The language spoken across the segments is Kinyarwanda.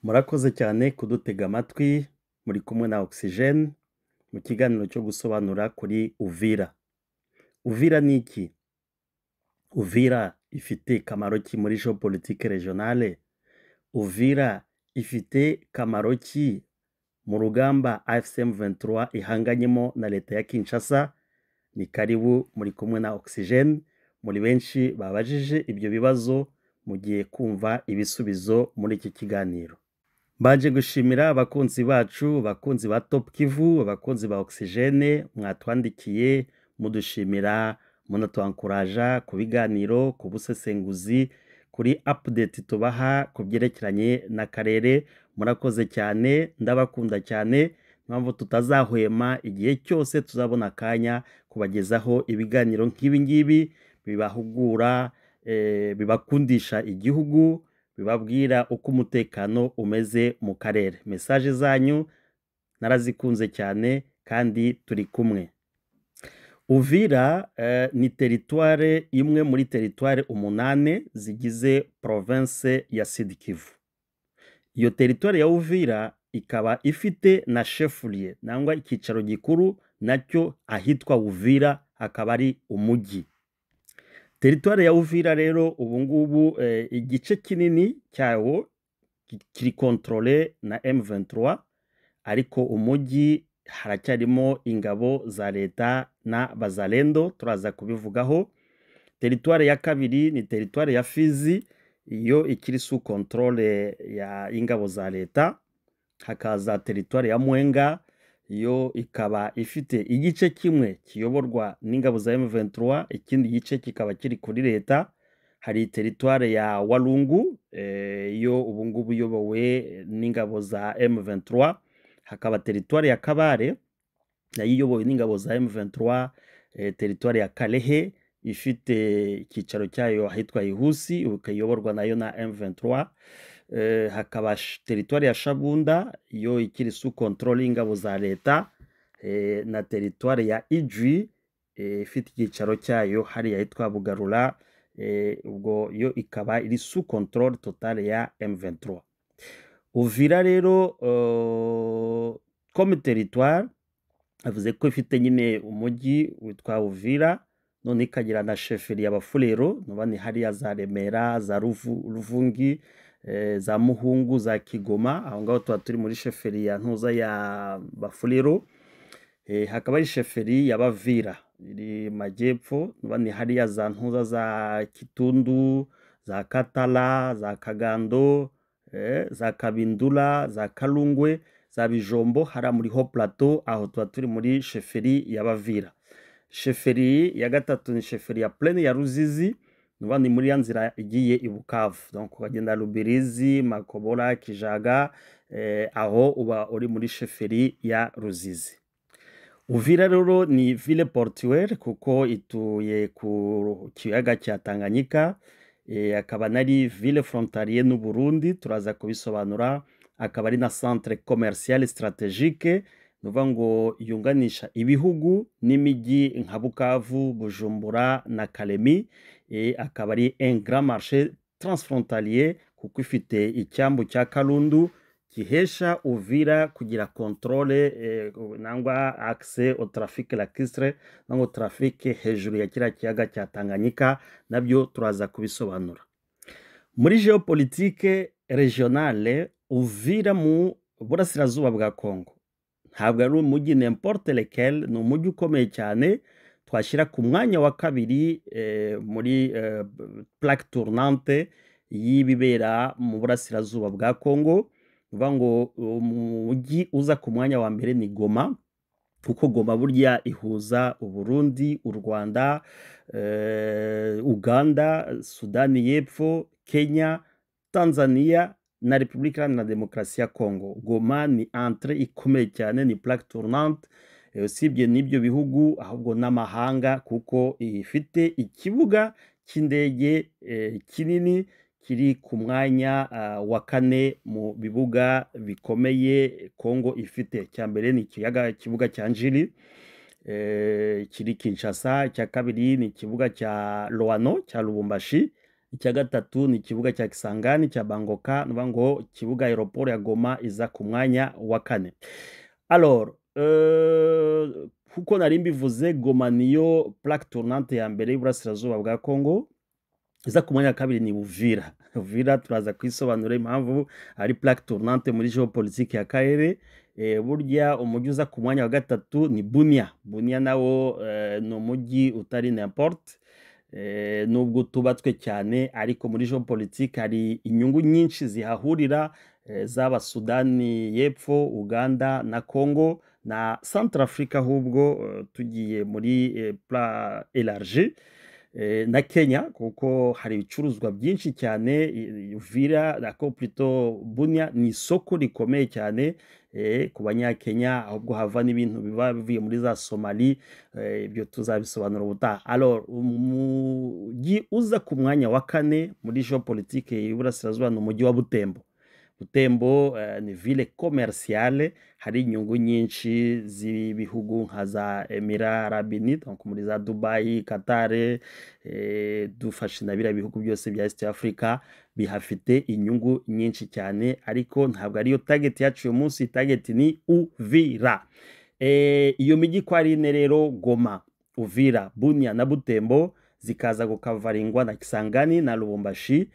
Murakoze cyane kudutega amatwi muri kumwe na Oxygene mu kiganiro cyo gusobanura kuri Uvira. Uvira ni iki? Uvira ifite kamaro ki muri géopolitique régionale? Uvira ifite kamaro ki mu rugamba AFC M23 ihanganyemo na leta ya Kinshasa? Ni karibu muri kumwe na Oxygene, muri benshi babajije ibyo bibazo mugiye kumva ibisubizo muri iki kiganiro. Baje gushimira abakunzi bacu, abakunzi ba Top Kivu, abakunzi ba Oxygene, mwatwandikiye mudushimira, munatwankuraja ku biganiro, ku busesenguzi, kuri update tubaha ku byerekeranye n'akarere. Murakoze cyane, ndabakunda cyane, mpamvu tutazahwema igihe cyose tuzabona akanya kubagezaho ibiganiro nk'ibi ngibi bibahugura, bibakundisha igihugu, bibabwira uko umutekano umeze mu karere. Message zanyu narazikunze cyane kandi turi kumwe. Uvira ni teritware imwe muri teritware 8 zigize province ya Sud Kivu. Iyo teritware ya Uvira ikaba ifite na chef-lieu nangwa icyicaro gikuru nacyo ahitwa Uvira, akaba ari umujyi. Teritware ya Uvira rero ubu ngubu igice kinini cyawo kiri contrôlé na M23, ariko umujyi haracyarimo ingabo za leta na bazalendo, turaza kubivugaho. Teritware ya kabiri ni teritware ya Fizi, iyo ikiri sous contrôle ya ingabo za leta. Hakaza teritware ya Mwenga, yo ikaba ifite igice kimwe kiyoborwa n'ingabo za M23, ikindi gice kikaba kiri kuri leta. Hari teritware ya Walungu, yo ubu ngubu iyobowe n'ingabo za M23. Hakaba teritware ya Kabare, nayo iyobowe n'ingabo za M23. Teritware ya Kalehe ifite icyicaro cyayo ahitwa Ihusi, ikayoborwa nayo na M23. Hakaba teritware ya Shabunda, yo ikiri sous contrôle y'ingabo za leta, na teritware ya Ijwi ifite icyicaro cyayo hariya ahitwa Bugarura, ubwo yo ikaba iri sous contrôle totale ya M23. Uvira rero comme territoire avuze ko ifite nyine umujyi witwa Uvira, none ikagira na chefferie y'Abafulero, nubani hariya za Remera, za Ruvungi, za Muhungu, za Kigoma, aho ngaho tuba turi muri chefferie ya ntuza ya Bafulero. Hakaba ari chefferie y'Abavira iri majyepfo, nubani hariya za ntuza za Kitundu, za Katala, za Kagando, za Kabindula, za Kalungwe, za Bijombo, hara muri Haut Plateau, aho tuba turi muri chefferie y'Abavira. Chefferie ya gatatu ni chefferie ya Plaine ya Ruzizi, nubani muri ya nzira igiye i Bukavu, donc ukagenda Rubirizi, Makobora, Kijaga, aho uba uri muri chefferie ya Ruzizi. Uvira rero ni ville portuaire kuko ituye ku kiyaga cya Tanganyika, akaba nari ville frontalier n'u Burundi, turaza kubisobanura. Akaba ari na centre commercial stratégique, nuvuga ngo yunganisha ibihugu n'imijyi nka Bukavu, Bujumbura na Kalemi. Akaba ari un grand marché transfrontalier kuko ifite icyambu cya Kalundu gihesha Uvira kugira contrôle nangwa accès au trafic lacustre, nangwa trafic hejuru ya kiriya kiyaga cya Tanganyika, nabyo turaza kubisobanura. Muri géopolitique régionale, Uvira mu burasirazuba bwa Kongo ntabwo ari umujyi n'importe lequel, ni umujyi ukomeye cyane, twashyira ku mwanya wa kabiri muri plaque tournante y'ibibera mu burasirazuba bwa Kongo. Uvuga ngo umujyi uza ku mwanya wa mbere ni Goma, kuko Goma burya ihuza Uburundi, u Rwanda, Uganda, Sudani y'Epfo, Kenya, Tanzania na Repubulika Iharanira Demokarasi ya Kongo. Goma ni entre ikomeye cyane, ni plaque tournante, usibye n'ibyo bihugu ahubwo n'amahanga, kuko ifite ikibuga cy'indege kinini kiri ku mwanya wa kane mu bibuga bikomeye Kongo ifite. Cya mbere ni ikibuga cya Njili kiri Kinshasa, cya kabiri ni ikibuga cya Loano cya Lubumbashi, icya gatatu ni ikibuga cya Kisangani cya Bangoka, nuvuga ngo ikibuga aeroport ya Goma iza ku mwanya wa kane. Alors kuko nari mbivuze, Goma niyo plaque tournante ya mbere y'uburasirazuba bwa Congo, iza ku mwanya wa kabiri ni Uvira. Uvira turaza kwisobanura impamvu ari plaque tournante muri geopolitique ya karere. Burya umujyi uza ku mwanya wa gatatu ni Bunia. Bunia nawo ni umujyi utari n'importe, nubwo tubatswe cyane, ariko muri geopolitique hari inyungu nyinshi zihahurira, zaba Sudani y'Epfo, Uganda na Congo na Centrafrique, ahubwo tugiye muri plan élargi na Kenya, kuko hari ibicuruzwa byinshi cyane. Uvira nako plutôt Bunia ni isoko rikomeye cyane ku banyakenya, ahubwo hava n'ibintu biba bivuye muri za Somali, ibyo tuzabisobanura ubutaha. Alors umujyi uza ku mwanya wa kane muri geopolitique y'uburasirazuba ni umujyi wa Butembo. Butembo ni ville commerciale, hari inyungu nyinshi z'ibihugu nka za Emirats Arabes Unis, donc muri za Dubai, Qatar, dufashe na biriya bihugu byose bya East Africa bihafite inyungu nyinshi cyane, ariko ntabwo ariyo target yacu uyu munsi. Target ni Uvira. Iyo mijyi ko ari ine rero, Goma, Uvira, Bunia na Butembo, zikaza gukavaringwa na Kisangani na Lubumbashi.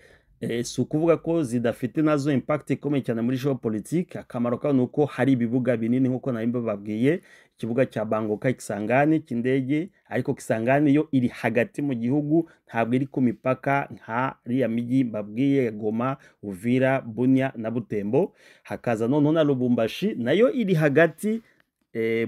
Si ukuvuga ko zidafite nazo impact ikomeye cyane muri geopolitique. Akamaro kayo ni uko hari ibibuga binini nk'uko nari mbabwiye, ikibuga cya Bangoka, Kisangani cy'indege, ariko Kisangani yo iri hagati mu gihugu, ntabwo iri ku mipaka nka riya mijyi mbabwiye, Goma, Uvira, Bunia na Butembo. Hakaza noneho na Lubumbashi, nayo iri hagati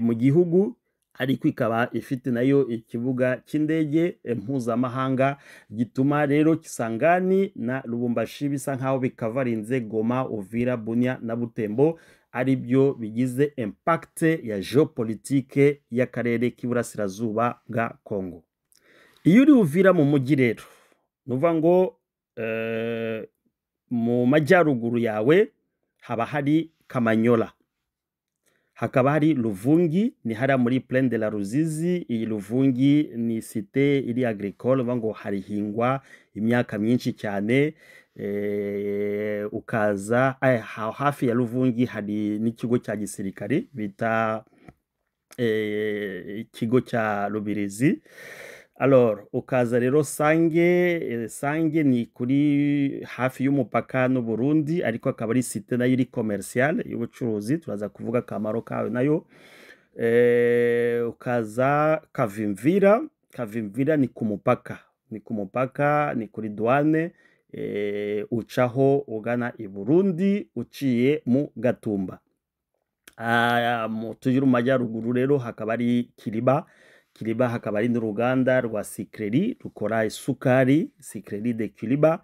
mu gihugu, ariko ikaba ifite nayo ikibuga cy'indege mpuzamahanga, gituma rero Kisangani na Lubumbashi bisa nkaho bikavarinze Goma, Uvira, Bunia na Butembo, ari byo bigize impact ya geopolitique y'akarere k'iburasirazuba bwa Congo. Iyo uri Uvira mu mujyi rero, nuvuga ngo mu majyaruguru yawe haba hari Kamanyola, hakaba hari Luvungi, ni hariya muri Plaine de la Ruzizi. Iyi Luvungi ni cité iri agricole, uvuga ngo harihingwa imyaka myinshi cyane. Ukaza hafi ya Luvungi hari n'ikigo cya gisirikare bita ikigo cya Rubirizi. Alors ukaza rero Sange. Sange ni kuri hafi y'umupaka n'u Burundi, ariko akaba ari cité nayo iri commercial y'ubucuruzi, turaza kuvuga akamaro kawe nayo. Ukaza Kavimvira. Kavimvira ni ku mupaka, ni kuri douane, ucaho ugana i Burundi uciye mu Gatumba. Tujuru mu majyaruguru rero hakaba ari Kiriba. Kiriba hakaba ari n'uruganda rwa Sikleri rukora isukari, Sikleri de Kiriba.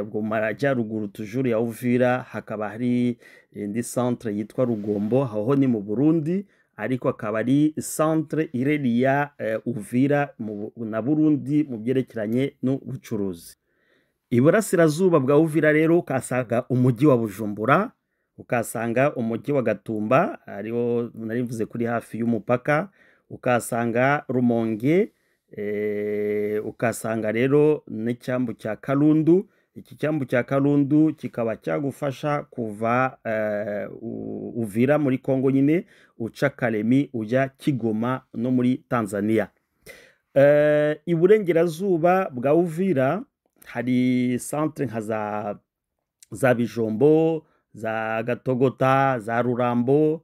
Ubwo mu majyaruguru tujuru ya Uvira hakaba hari indi centre yitwa Rugombo, aho ni mu Burundi, ariko akaba ari centre ireliya Uvira na Burundi mu byerekeranye n'ubucuruzi. Iburasirazuba bwa Uvira rero ukasanga umujyi wa Bujumbura, ukasanga umujyi wa Gatumba, ariwo narivuze kuri hafi y'umupaka, ukasanga Rumonge, ukasanga rero n'icyambu cya Kalundu. Iki cyambu cya Kalundu kikaba cyagufasha kuva Uvira muri Congo nyine, uca Kalemi ujya Kigoma no muri Tanzania. Iburengerazuba bwa Uvira hari centre nka za Bijombo, za Gatogota, za Rurambo,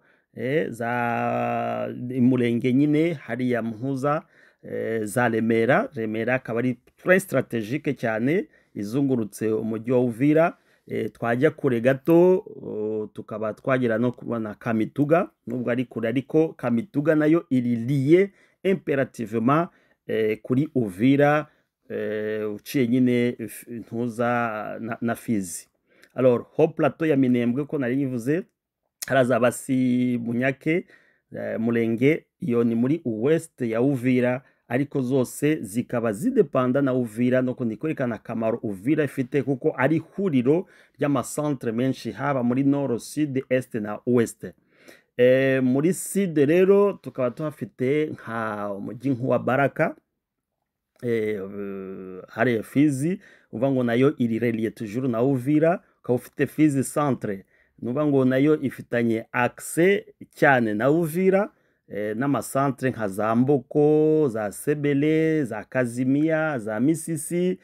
za Murenge nyine hariya Mpuza, za Remera. Remera akaba ari très stratégique cyane, izungurutse umujyi wa Uvira. Twajya kure gato tukaba twagera no kubona Kamituga, nubwo ari kure, ariko Kamituga nayo iri lié impérativement kuri Uvira, uciye nyine ntuza na Fizi. Alors ho plateau ya Minembwe ko nari yivuze, haraza Basi, Munyake, Murenge, iyo ni muri ouest ya Uvira, ariko zose zikaba zidepanda na Uvira, no kwerekana akamaro Uvira ifite, kuko ari huriro ry'amacentre menshi haba muri nord, sud, est na ouest. Muri sud rero tukaba tuhafite nka umujyi nk'uwa Baraka. hariya Fizi uvuga ngo nayo iri reliye toujours na Uvira, ukaba ufite Fizi centre nuvuga ngo nayo ifitanye accès cyane na Uvira, n'amasantre nka za Mboko, za Sebele, za Kazimia, za Misisi,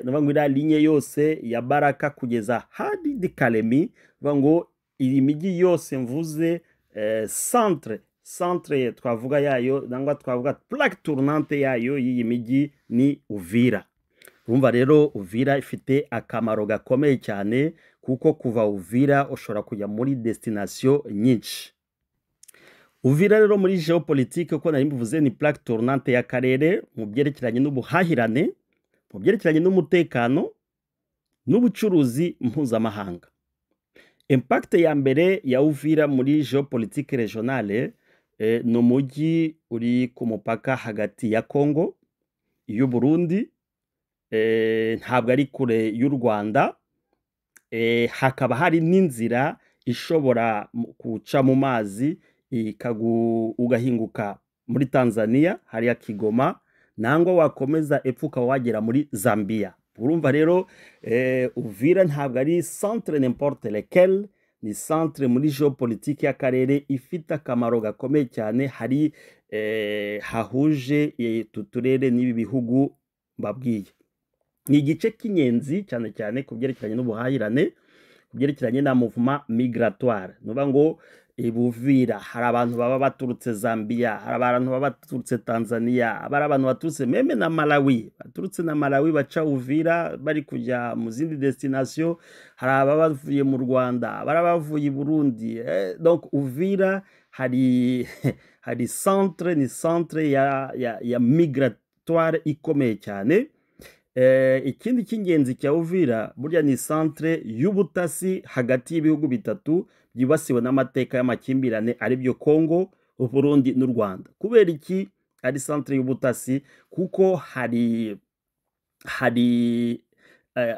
nuvuga ngo iriya linye yose ya Baraka kugeza hadi di Kalemi, nuvuga ngo iyi migi yose mvuze centre twavuga yayo nangwa twavuga plaque tournante yayo y'iyi migi ni Uvira. Urumva rero Uvira ifite akamaro gakomeye cyane kuko kuva Uvira ushobora kujya muri destination nyinshi. Uvira rero muri geopolitique uko nari mbivuze ni plaque tournante y'akarere mu byerekeranye n'ubuhahirane, mu byerekeranye n'umutekano n'ubucuruzi mpuzamahanga. Impact ya mbere ya Uvira muri geopolitique regionale ni umujyi uri ku mupaka hagati ya Congo, y'u Burundi, ntabwo ari kure y'u Rwanda, hakaba hari n'inzira ishobora guca mu mazi ugahinguka muri Tanzania hariya Kigoma, nangwa wakomeza epfo ukaba wagera muri Zambia. Urumva rero Uvira ntabwo ari centre n'importe lequel, ni centre muri geopolitique y'akarere ifite akamaro gakomeye cyane, hari hahuje tuturere n'ibi bihugu mbabwiye. Ni igice k'inyenzi cyane cyane ku byerekeranye n'ubuhahirane, ku byerekeranye na mouvement migratoire. Nuvuga ngo Uvira hari abantu baba baturutse Zambia, hari abantu baba baturutse Tanzania, hari abantu baturutse meme na Malawi, baturutse na Malawi baca Uvira bari kujya mu zindi destination, hari abavuye mu Rwanda, hari abavuye i Burundi. Donc Uvira hari hari centre, ni centre ya migratoire ikomeye cyane. Ikindi cy'ingenzi cya Uvira burya ni centre y'ubutasi hagati y'ibihugu bitatu byibasiwe n'amateka y'amakimbirane ari byo Congo, Burundi n'u Rwanda. Kubera iki ari centre y'ubutasi? Kuko hari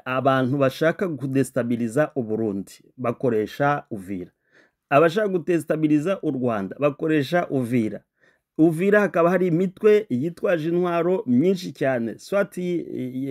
abantu bashaka kudestabiliza u Burundi bakoresha Uvira, abashaka gudestabiliza u Rwanda bakoresha Uvira. Uvira hakaba hari imitwe yitwaje intwaro myinshi cyane, swati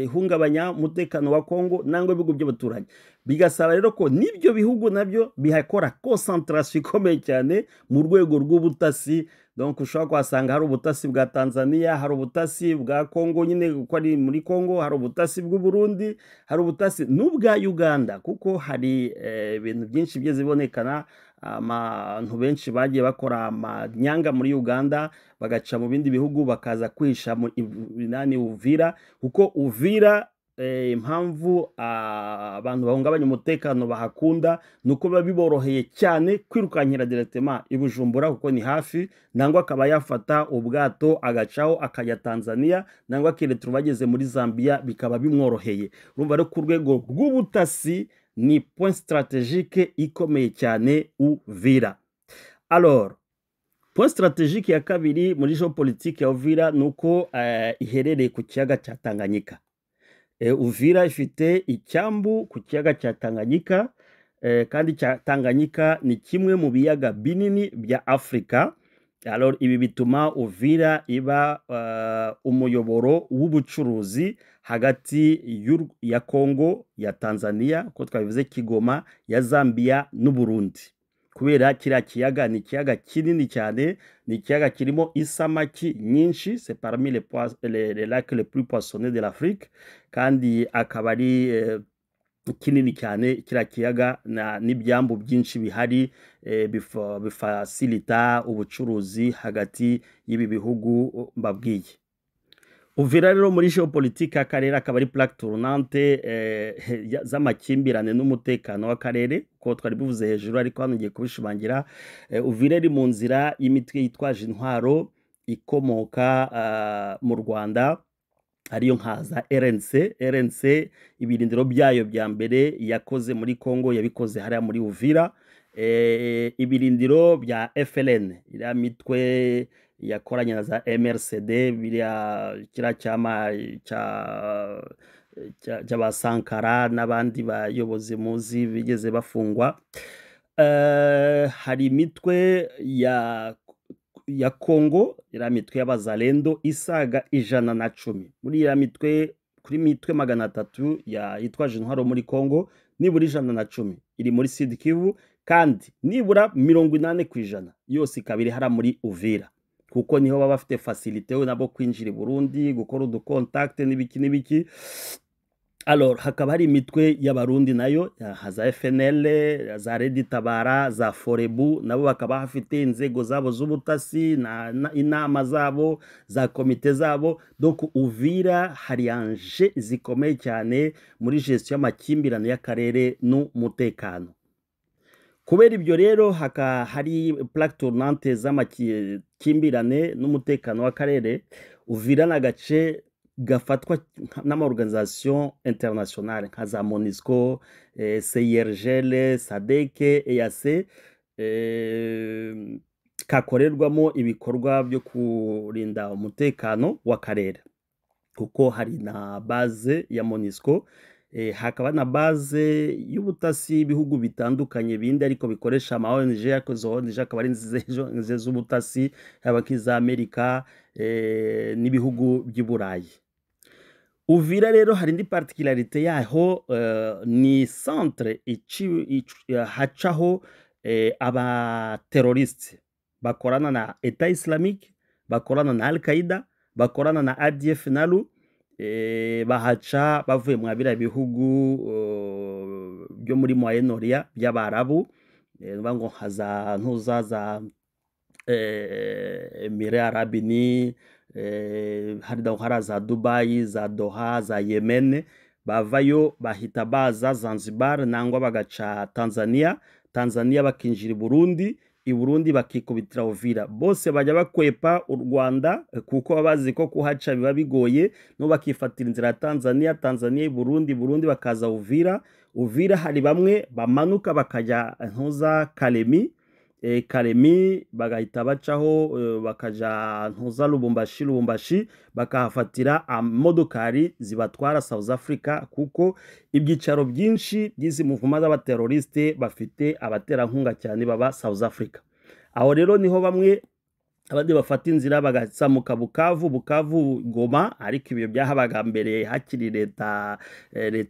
ihungabanya umutekano wa Congo nangwa ibihugu by'abaturanyi. Bigasaba rero ko n'ibyo bihugu nabyo bihakora concentration ikomeye cyane mu rwego rw'ubutasi. Donc ushobora kuhasanga hari ubutasi bwa Tanzania, hari ubutasi bwa Congo nyine uko ari muri Congo, hari ubutasi bw'u Burundi, hari ubutasi n'ubwa Uganda, kuko hari ibintu byinshi byeze bibonekana. Abantu benshi bagiye bakora amanyanga muri Uganda bagaca mu bindi bihugu bakaza kwisha mu Uvira, kuko Uvira impamvu abantu bahungabanya umutekano bahakunda nuko biba biboroheye cyane kwirukankira directement i Bujumbura kuko ni hafi, nangwa akaba yafata ubwato agacaho akajya Tanzania, nangwa akiretura bageze muri Zambia bikaba bimworoheye. Urumva rero ku rwego rw'ubutasi ni point stratégique ikomeye cyane Uvira. Alors point stratégique ya kabiri muri geopolitique ya Uvira nuko iherereye ku kiyaga cya Tanganyika. Uvira ifite icyambu ku kiyaga cya Tanganyika, kandi Tanganyika ni kimwe mu biyaga binini bya Afrika. Alors ibi bituma Uvira iba umuyoboro w'ubucuruzi hagati ya Congo, ya Tanzania, ko twabivuze Kigoma, ya Zambia n'u Burundi. Kubera kiriya kiyaga ni ikiyaga kinini cyane, ni ikiyaga kirimo isamaki nyinshi, c'est parmi les lacs les plus poissonneux de l'Afrique, kandi akaba ari kinini cyane kiriya kiyaga n'ibyambu byinshi bihari bifasilita ubucuruzi hagati y'ibi bihugu mbabwiye. Uvira rero muri geopolitique akarere akaba ari plaque tournante z'amakimbirane n'umutekano w'akarere, ko twari bivuze hejuru ariko hano ngiye kubishimangira. Uvira iri mu nzira y'imitwe yitwaje intwaro ikomoka mu Rwanda, ariyo nka za RNC. Ibirindiro byayo bya mbere yakoze muri Congo yabikoze hariya muri Uvira. Ibirindiro bya FLN, iriya mitwe yakoranye na za MRCD, kiriya cyama cy'abasankara n'abandi bayobozi muzi bigeze bafungwa. Hari imitwe ya Congo, iriya mitwe y'abazalendo isaga 110. Muri iriya mitwe, kuri mitwe 300 yitwaje intwaro muri Congo, nibura 110 iri muri Sud Kivu, kandi nibura 80% yose ikaba iri hara muri Uvira, kuko niho baba bafite facilité yo nabo kwinjira i Burundi, gukora udukontakte n'ibiki. Alors hakaba hari imitwe y'abarundi nayo za FNL, za Redi Tabara, za Forebu, nabo bakaba hafite inzego zabo z'ubutasi na inama zabo za komite zabo. Donc Uvira hari anje zikomeye cyane muri gestion y'amakimbirane y'akarere n'umutekano. Kubera ibyo rero hari plaque tournante z'amakimbirane n'umutekano w'akarere. Uvira n'agace gafatwa n'amaorganisation internationale nka za MONUSCO, CIRGL, SADC, EAC, kakorerwamo ibikorwa byo kurinda umutekano w'akarere, kuko hari na base ya MONUSCO, hakaba na base y'ubutasi ibihugu bitandukanye bindi ariko bikoresha ama ONG, ariko zo ONG akaba ari nziza z'ubutasi haba nk'iza Amerika n'ibihugu by'i Burayi. Uvira rero hari indi particularité yaho, ni centre hacaho abateroriste bakorana na Etat Islamique, bakorana na Al-Qaeda, bakorana na ADF NALU, bahaca bavuye mu biriya bihugu byo muri Moyen-Orient by'Abarabu, ngo haza ntuza za Emirate Arabes Unis, hari za Dubai, za Doha, za Yemen, bavayo bahita baza Zanzibar nangwa bagaca Tanzania bakinjira i Burundi bakikubitira Uvira. Bose bajya bakwepa u Rwanda kuko babazi ko kuhaca biba bigoye, no bakifatira inzira Tanzania i Burundi bakaza Uvira hari bamwe bamanuka bakajya ntuza Kalemi bagahita bacaho bakaja ntuza Lubumbashi bakahafatira amodokari zibatwara South Africa, kuko ibyicaro byinshi by'izi muvuma z'abateroriste bafite abaterankunga cyane baba South Africa. Aho rero niho bamwe abandi bafata inzira bagasamuka Bukavu, Goma, ariko ibyo byahabaga mbere hakiri leta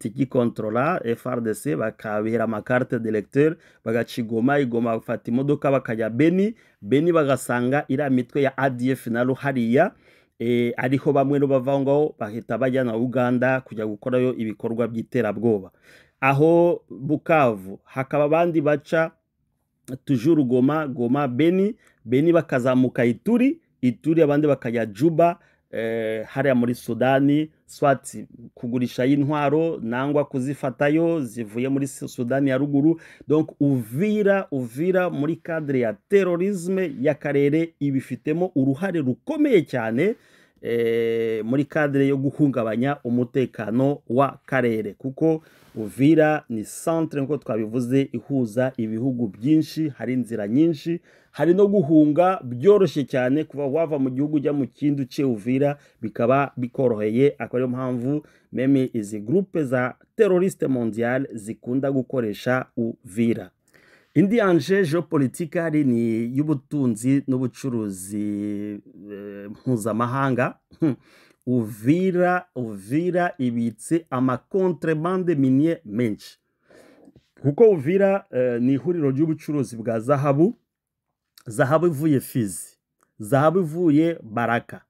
igikontrola FRDC, bakabihera amakarte d'électeur bagaca Goma bafata imodoka bakajya Beni bagasanga iriya mitwe ya ADF NALU hariya, ariho bamwe no bava ngaho bahita bajya na Uganda kujya gukorayo ibikorwa by'iterabwoba. Aho Bukavu hakaba abandi baca toujours Goma, Beni bakazamuka Ituri, abandi bakajya Juba, hariya muri Sudani, swati kugurisha y'intwaro nangwa kuzifatayo zivuye muri Sudani ya ruguru. Donc Uvira muri cadre ya terrorisme y'akarere ibifitemo uruhare rukomeye cyane muri cadre yo guhungabanya umutekano w'akarere, kuko Uvira ni centre nko twabivuze ihuza ibihugu byinshi, hari inzira nyinshi, hari no guhunga byoroshye cyane, kuva wava mu gihugu ujya mu kindi uciye Uvira bikaba bikoroheye. Akaba ariyo mpamvu meme izi groupe za terroriste mondial zikunda gukoresha Uvira. Indi anje geopolitique hari ni y'ubutunzi n'ubucuruzi mpuzamahanga. Uvira ibitse amakontrebande minier menshi, kuko Uvira ni ihuriro ry'ubucuruzi bwa zahabu ivuye Fizi, zahabu ivuye Baraka,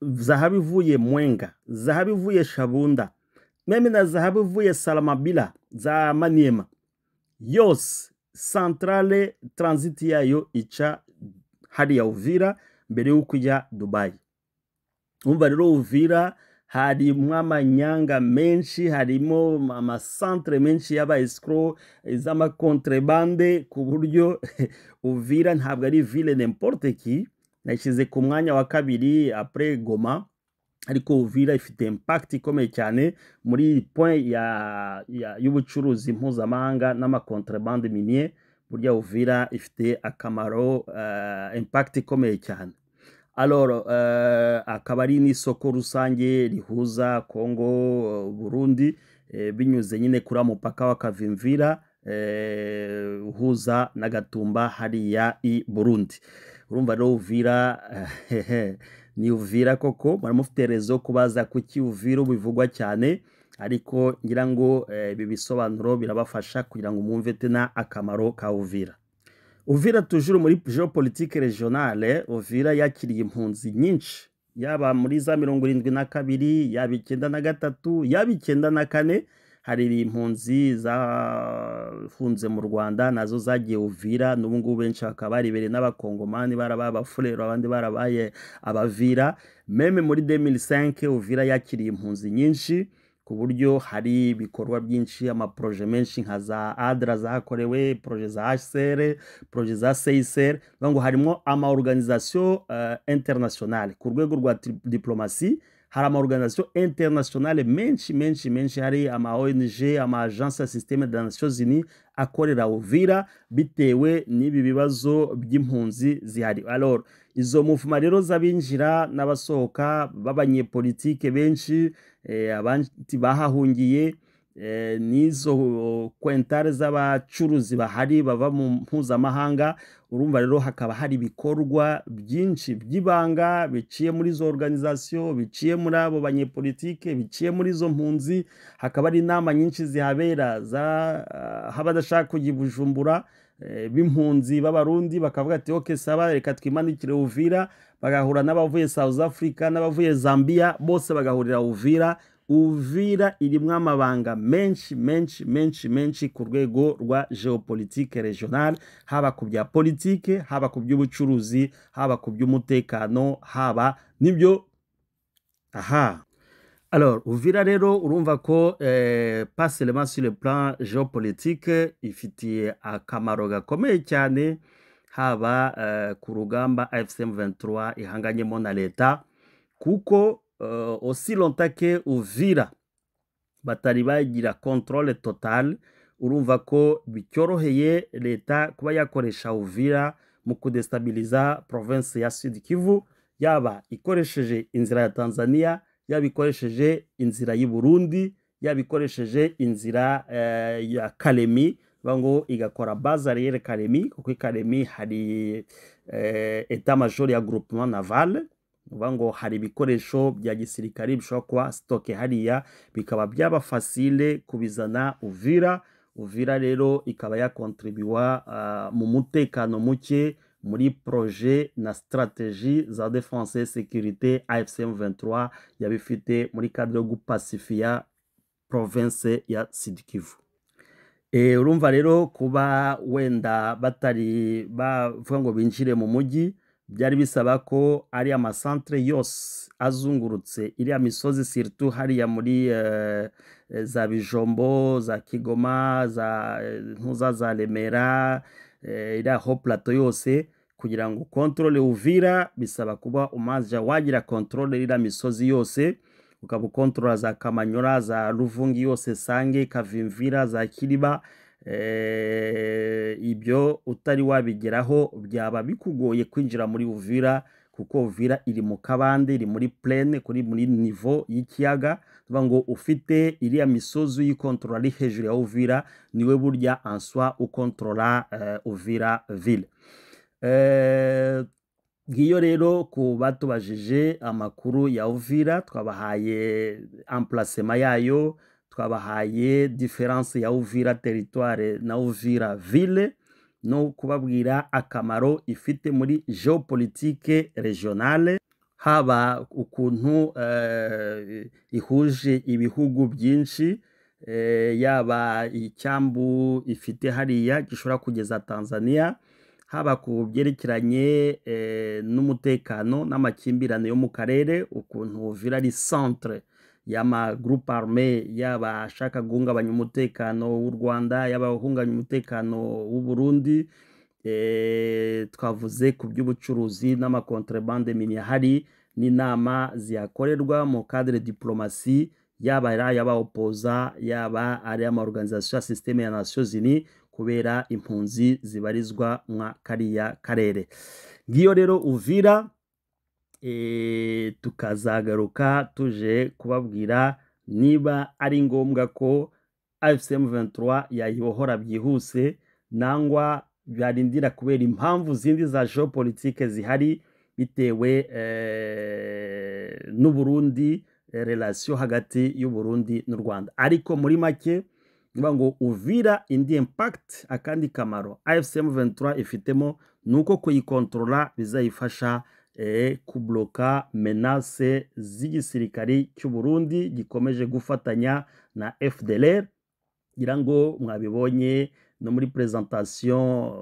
zahabu ivuye Mwenga, zahabu ivuye Shabunda, meme na zahabu ivuye Salamabila za Maniema, yose centrale transit yayo ica hariya Uvira mbere y'uko ijya Dubai. Umva rero Uvira harimo amanyanga menshi, harimo amasantre menshi y'aba escroc z'amakontrebande, ku buryo Uvira ntabwo ari ville n'importe qui. Nashyize ku mwanya wa kabiri après Goma, ariko Uvira ifite impact ikomeye cyane muri point y'ubucuruzi mpuzamahanga n'amakontrebande minier. Burya Uvira ifite akamaro, impact ikomeye cyane. Alors akaba ari n'isoko rusange rihuza Congo Burundi, binyuze nyine kuri umupaka wa Kavimvira uhuza na Gatumba hariya i Burundi. urumva rero Uvira ni Uvira koko muramufite rezo kubaza kuki Uvira bivugwa cyane, ariko ngira ngo ibi bisobanuro birabafasha kugira ngo mwumve tena akamaro ka Uvira. Uvira toujours muri géopolitique régionale, Uvira yakiriye impunzi nyinshi, yaba muri za 72, yaba 93, yaba 94. Hari impunzi zahunze mu Rwanda nazo zagiye Uvira, n'ubu ngubu benshi bakaba baribereye n'abakongomani, barabaye abafurero, abandi barabaye abavira. Meme muri 2005 Uvira yakiriye impunzi nyinshi, ku buryo hari ibikorwa byinshi, amaproje menshi nka za ADRA zakorewe, proje za HCR, proje za CICR, ngo harimo ama organisation internationale ku rwego rwa diplomasi. Hari ama organisation internationale menshi, hari ama ONG, ama agence ya système des Nations Unies akorera Uvira bitewe n'ibi bibazo by'impunzi zihari. Alors izo muvuma rero z'abinjira n'abasohoka b'abanyepolitike benshi, abandi bahahungiye, n'izo kwentare z'abacuruzi bahari bava mu mpuzamahanga, urumva rero hakaba hari ibikorwa byinshi by'ibanga biciye muri izo organisation, biciye muri abo banyepolitike, biciye muri izo mpunzi. Hakaba ari inama nyinshi zihabera habadashaka kujya Bujumbura, b'impunzi b'abarundi bakavuga ati okay saba reka twimanikire Uvira, bagahura n'abavuye South Africa n'abavuye Zambia, bose bagahurira Uvira. Uvira irimwo amabanga menshi ku rwego rwa géopolitique régionale, haba ku bya politike, haba ku by'ubucuruzi, haba ku by'umutekano, haba nibyo. Alors Uvira rero urumva ko pas seulement sur le plan géopolitique ifitiye akamaro gakomeye cyane, haba ku rugamba AFC M23 ihanganyemo na leta, kuko aussi longtemps que Uvira batari bagira contrôle total, urumva ko bicyoroheye leta kuba yakoresha Uvira mu kudestabiliza province ya Sud Kivu, yaba ikoresheje inzira ya Tanzania, yaba ikoresheje inzira y'u Burundi, yaba ikoresheje inzira ya Kalemi, bango igakora base arrière Kalemi, kuko Kalemi hari état major ya groupement naval, ngo hari ibikoresho bya gisirikare bishobora kuba stoke hariya, bikaba byaba facile kubizana Uvira. Uvira rero ikaba yakontribuwa mu mutekano muke muri projet na stratégie za défense et sécurité AFC M23 yabifite muri cadre yo gupacifia province ya Sud Kivu. Urumva rero kuba wenda batari bavuga ngo binjire mu mujyi, byari bisaba ko ari amasantre yose azungurutse iriya misozi, surtout hariya muri za Bijombo, za Kigoma, za Ntuza, za Remera, iriya ho plateau yose, kugira ngo controle Uvira bisaba kuba umaze wagira controle iriya misozi yose, ukaba controle za Kamanyora, za Ruvungi yose, Sange, Kavimvira, za Kiriba. Ibyo utari wabigeraho byaba bikugoye kwinjira muri Uvira, kuko Uvira iri mu kabande, iri muri plaine, muri niveau y'ikiyaga. Ngo ufite iriya misozi uyikontrola ari hejuru ya Uvira, niwe burya en soi ukontrola Uvira ville. Ngiyo rero ku batubajije amakuru ya Uvira, twabahaye emplacement yayo, twabahaye différence ya Uvira territoire na Uvira ville, no kubabwira akamaro ifite muri géopolitique régionale, haba ukuntu ihuje ibihugu byinshi, yaba icyambu ifite hariya gishobora kugeza Tanzania, haba ku byerekeranye n'umutekano n'amakimbirane yo mu karere, ukuntu Uvira ari centre y'ama groupe armé, yaba ashaka guhungabanya umutekano w'u Rwanda, yaba guhungabanya umutekano w'u Burundi. Twavuze ku by'ubucuruzi n'amakontrebande minière, hari n'inama ziyakorerwa mu cadre diplomasi, yaba ari aba opposa, yaba ari ama organisation ya système ya Nations Unies, kubera impunzi zibarizwa mwa kariya karere. Ngiyo rero Uvira, tukazagaruka tuje kubabwira niba ari ngombwa ko AFC M23 yayibohora byihuse, nangwa barindira kubera impamvu zindi za geopolitique zihari bitewe n'Uburundi, relation hagati y'Uburundi n'u Rwanda. Ariko muri make nivuga ngo Uvira indi impact akandi kamaro AFC M23 ifitemo nuko kuyikontrola bizayifasha kubloka menace z'igisirikari cy'u Burundi gikomeje gufatanya na FDLR. Ngira ngo mwabibonye no muri presentation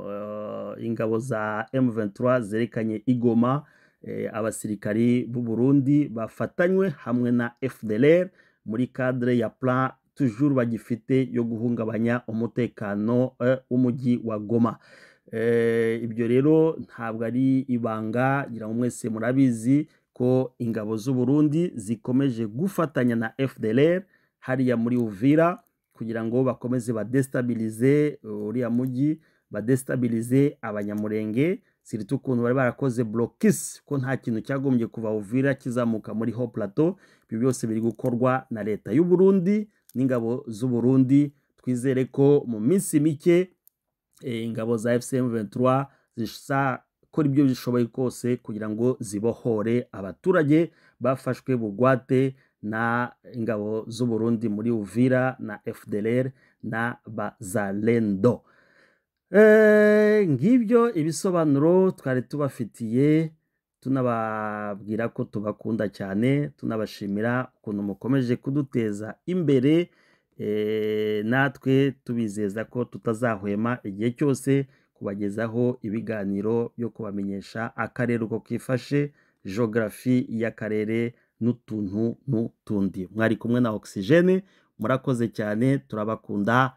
ingabo za M23 zerekanye igoma abasirikari b'u Burundi bafatanywe hamwe na FDLR muri cadre ya plan toujours bagifite yo guhungabanya umutekano w'umujyi wa Goma. Ibyo rero ntabwo ari ibanga, ngira ngo mwese murabizi ko ingabo z'u Burundi zikomeje gufatanya na FDLR hariya muri Uvira kugira ngo bakomeze badestabilize uriya mujyi, badestabilize abanyamurenge, siritu ukuntu bari barakoze blokis ko nta kintu cyagombye kuva Uvira kizamuka muri Haut Plateau. Ibyo byose biri gukorwa na leta y'u Burundi n'ingabo z'u Burundi. Twizere ko mu minsi mike ingabo za FCM 23 zishakora ibyo bishoboye kose kugira ngo zibohore abaturage bafashwe bugwate na ingabo z'u Burundi muri Uvira na FDLR na Bazalendo. Ngibyo ibisobanuro twari tubafitiye, tunababwira ko tubakunda cyane, tunabashimira ukuntu mukomeje kuduteza imbere, natwe tubizeza ko tutazahwema igihe cyose kubagezaho ibiganiro byo kubamenyesha akarere uko kifashe, geography y'akarere n'utuntu n'utundi. Mwari kumwe na Oxygene, murakoze cyane, turabakunda.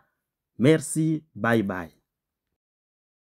Merci, bye bye.